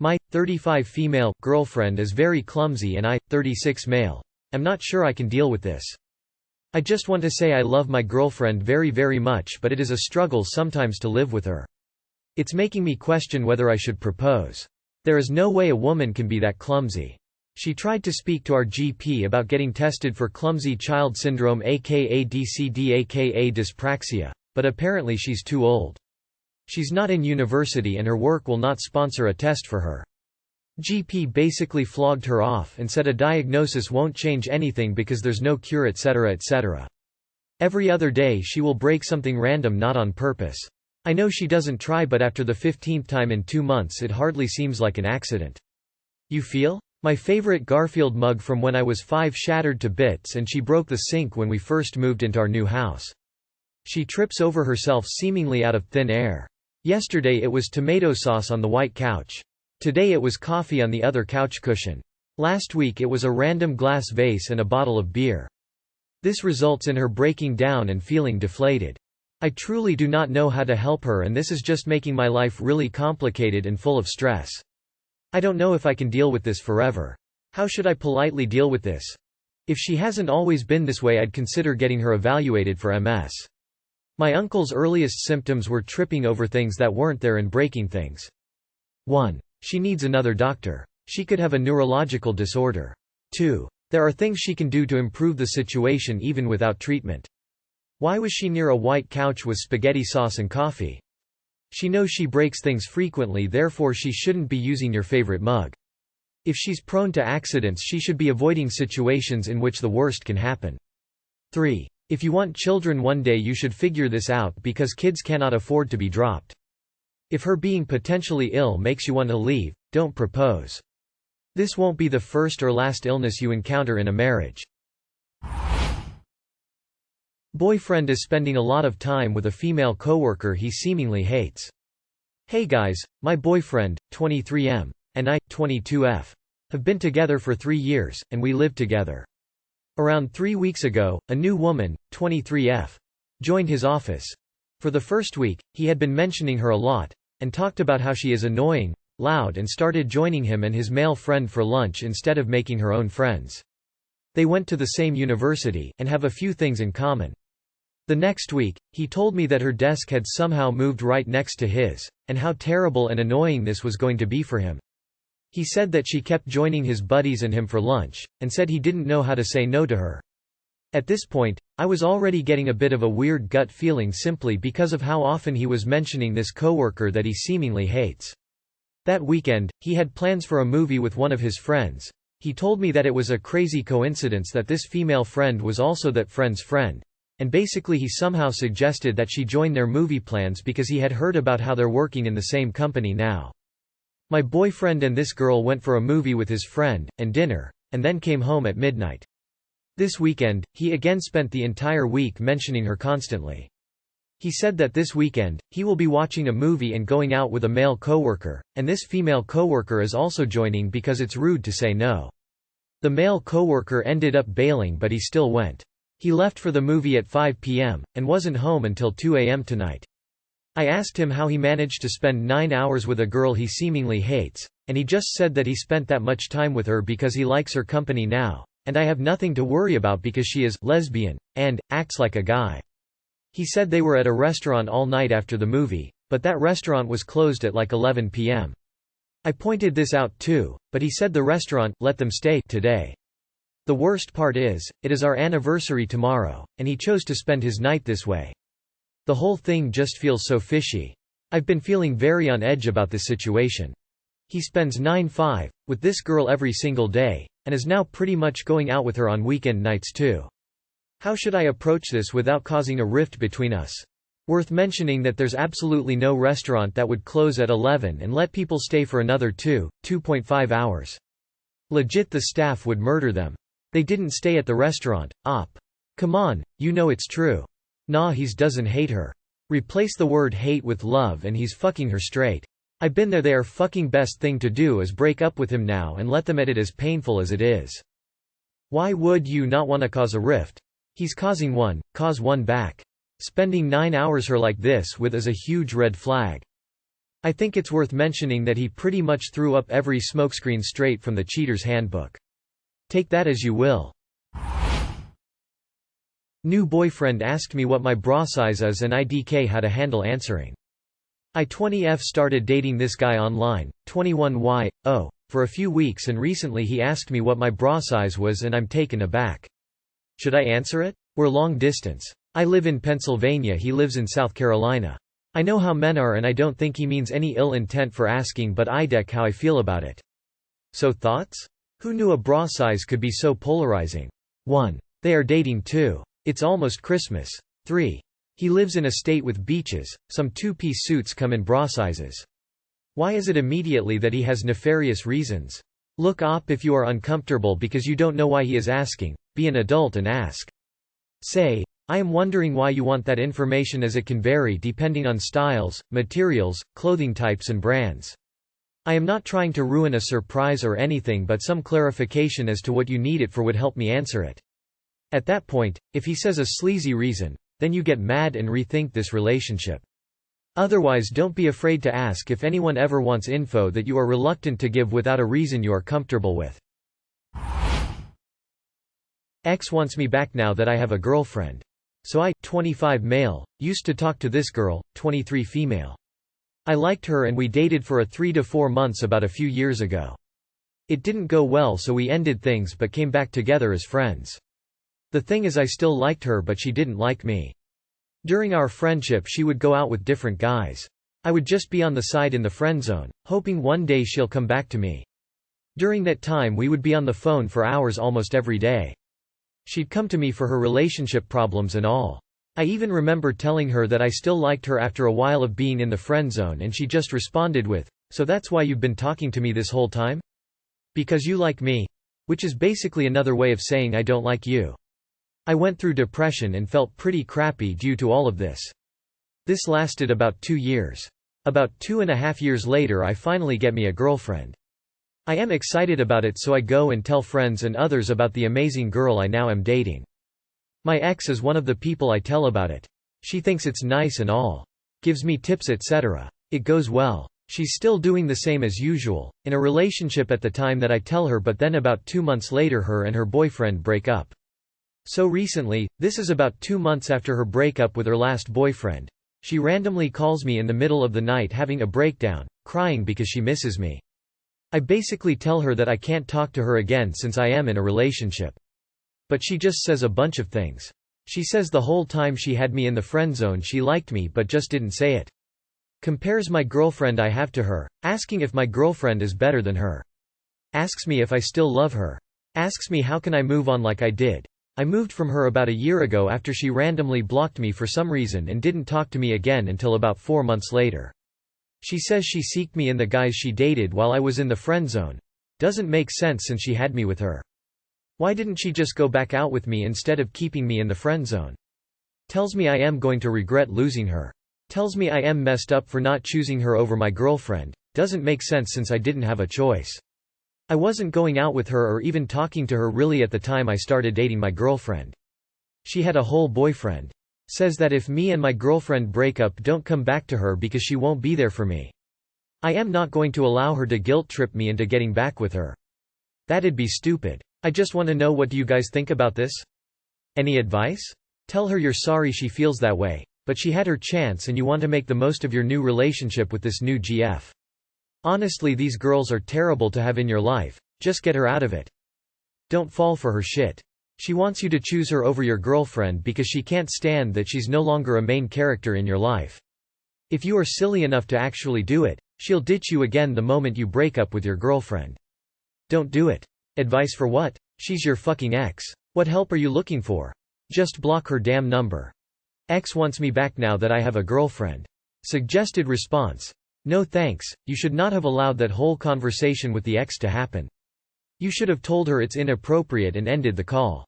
My 35 female girlfriend is very clumsy and I, 36 male, am not sure I can deal with this. I just want to say I love my girlfriend very very much, but it is a struggle sometimes to live with her. It's making me question whether I should propose. There is no way a woman can be that clumsy. She tried to speak to our GP about getting tested for clumsy child syndrome aka DCD aka dyspraxia, but apparently she's too old. She's not in university and her work will not sponsor a test for her. GP basically flogged her off and said a diagnosis won't change anything because there's no cure etc. etc. Every other day she will break something random not on purpose. I know she doesn't try, but after the 15th time in 2 months it hardly seems like an accident. You feel? My favorite Garfield mug from when I was 5 shattered to bits and she broke the sink when we first moved into our new house. She trips over herself seemingly out of thin air. Yesterday it was tomato sauce on the white couch. Today it was coffee on the other couch cushion. Last week it was a random glass vase and a bottle of beer. This results in her breaking down and feeling deflated. I truly do not know how to help her and this is just making my life really complicated and full of stress. I don't know if I can deal with this forever. How should I politely deal with this? If she hasn't always been this way, I'd consider getting her evaluated for MS. My uncle's earliest symptoms were tripping over things that weren't there and breaking things. 1. She needs another doctor. She could have a neurological disorder. 2. There are things she can do to improve the situation even without treatment. Why was she near a white couch with spaghetti sauce and coffee? She knows she breaks things frequently, therefore she shouldn't be using your favorite mug. If she's prone to accidents, she should be avoiding situations in which the worst can happen. 3. If you want children one day, you should figure this out because kids cannot afford to be dropped. If her being potentially ill makes you want to leave, don't propose. This won't be the first or last illness you encounter in a marriage. Boyfriend is spending a lot of time with a female coworker he seemingly hates. Hey guys, my boyfriend, 23M, and I, 22F, have been together for 3 years, and we live together. Around 3 weeks ago, a new woman, 23F, joined his office. For the first week, he had been mentioning her a lot, and talked about how she is annoying, loud, and started joining him and his male friend for lunch instead of making her own friends. They went to the same university, and have a few things in common. The next week, he told me that her desk had somehow moved right next to his, and how terrible and annoying this was going to be for him. He said that she kept joining his buddies and him for lunch, and said he didn't know how to say no to her. At this point, I was already getting a bit of a weird gut feeling simply because of how often he was mentioning this coworker that he seemingly hates. That weekend, he had plans for a movie with one of his friends. He told me that it was a crazy coincidence that this female friend was also that friend's friend. And basically he somehow suggested that she join their movie plans because he had heard about how they're working in the same company now. My boyfriend and this girl went for a movie with his friend, and dinner, and then came home at midnight. This weekend, he again spent the entire week mentioning her constantly. He said that this weekend, he will be watching a movie and going out with a male coworker, and this female coworker is also joining because it's rude to say no. The male coworker ended up bailing, but he still went. He left for the movie at 5 p.m., and wasn't home until 2 a.m. tonight. I asked him how he managed to spend 9 hours with a girl he seemingly hates, and he just said that he spent that much time with her because he likes her company now, and I have nothing to worry about because she is lesbian, and acts like a guy. He said they were at a restaurant all night after the movie, but that restaurant was closed at like 11 p.m. I pointed this out too, but he said the restaurant let them stay today. The worst part is, it is our anniversary tomorrow, and he chose to spend his night this way. The whole thing just feels so fishy. I've been feeling very on edge about this situation. He spends 9/5 with this girl every single day, and is now pretty much going out with her on weekend nights too. How should I approach this without causing a rift between us? Worth mentioning that there's absolutely no restaurant that would close at 11 and let people stay for another 2.5 hours. Legit, the staff would murder them. They didn't stay at the restaurant, op. Come on, you know it's true. Nah, he doesn't hate her. Replace the word hate with love and he's fucking her straight. I've been there. Their fucking best thing to do is break up with him now and let them at it, as painful as it is. Why would you not want to cause a rift? He's causing one, cause one back. Spending 9 hours her like this with is a huge red flag. I think it's worth mentioning that he pretty much threw up every smokescreen straight from the cheater's handbook. Take that as you will. New boyfriend asked me what my bra size is and IDK how to handle answering. I 20F started dating this guy online, 21Y, for a few weeks and recently he asked me what my bra size was and I'm taken aback. Should I answer it? We're long distance. I live in Pennsylvania, he lives in South Carolina. I know how men are and I don't think he means any ill intent for asking, but IDK how I feel about it. So thoughts? Who knew a bra size could be so polarizing? 1. They are dating. 2. It's almost Christmas. 3. He lives in a state with beaches, some two-piece suits come in bra sizes. Why is it immediately that he has nefarious reasons? Look up if you are uncomfortable because you don't know why he is asking, be an adult and ask. Say, I am wondering why you want that information as it can vary depending on styles, materials, clothing types and brands. I am not trying to ruin a surprise or anything, but some clarification as to what you need it for would help me answer it. At that point, if he says a sleazy reason, then you get mad and rethink this relationship. Otherwise, don't be afraid to ask if anyone ever wants info that you are reluctant to give without a reason you are comfortable with. X wants me back now that I have a girlfriend. So I, 25 male, used to talk to this girl, 23 female. I liked her and we dated for 3 to 4 months about a few years ago. It didn't go well, so we ended things but came back together as friends. The thing is, I still liked her but she didn't like me. During our friendship she would go out with different guys. I would just be on the side in the friend zone, hoping one day she'll come back to me. During that time we would be on the phone for hours almost every day. She'd come to me for her relationship problems and all. I even remember telling her that I still liked her after a while of being in the friend zone and she just responded with, "So that's why you've been talking to me this whole time? Because you like me?" Which is basically another way of saying I don't like you. I went through depression and felt pretty crappy due to all of this. This lasted about 2 years. About 2.5 years later I finally get me a girlfriend. I am excited about it, so I go and tell friends and others about the amazing girl I now am dating. My ex is one of the people I tell about it. She thinks it's nice and all. Gives me tips etc. It goes well. She's still doing the same as usual, in a relationship at the time that I tell her, but then about 2 months later her and her boyfriend break up. So recently, this is about 2 months after her breakup with her last boyfriend, she randomly calls me in the middle of the night having a breakdown, crying because she misses me. I basically tell her that I can't talk to her again since I am in a relationship. But she just says a bunch of things. She says the whole time she had me in the friend zone she liked me but just didn't say it. Compares my girlfriend I have to her, asking if my girlfriend is better than her. Asks me if I still love her. Asks me how can I move on like I did. I moved from her about a year ago after she randomly blocked me for some reason and didn't talk to me again until about 4 months later. She says she seeked me in the guys she dated while I was in the friend zone. Doesn't make sense since she had me with her. Why didn't she just go back out with me instead of keeping me in the friend zone? Tells me I am going to regret losing her. Tells me I am messed up for not choosing her over my girlfriend. Doesn't make sense since I didn't have a choice. I wasn't going out with her or even talking to her really at the time I started dating my girlfriend. She had a whole boyfriend. Says that if me and my girlfriend break up, don't come back to her because she won't be there for me. I am not going to allow her to guilt trip me into getting back with her. That'd be stupid. I just want to know, what do you guys think about this? Any advice? Tell her you're sorry she feels that way, but she had her chance and you want to make the most of your new relationship with this new GF. Honestly, these girls are terrible to have in your life. Just get her out of it. Don't fall for her shit. She wants you to choose her over your girlfriend because she can't stand that she's no longer a main character in your life. If you are silly enough to actually do it, she'll ditch you again the moment you break up with your girlfriend. Don't do it. Advice for what? She's your fucking ex. What help are you looking for? Just block her damn number. Ex wants me back now that I have a girlfriend. Suggested response: no thanks, you should not have allowed that whole conversation with the ex to happen. You should have told her it's inappropriate and ended the call.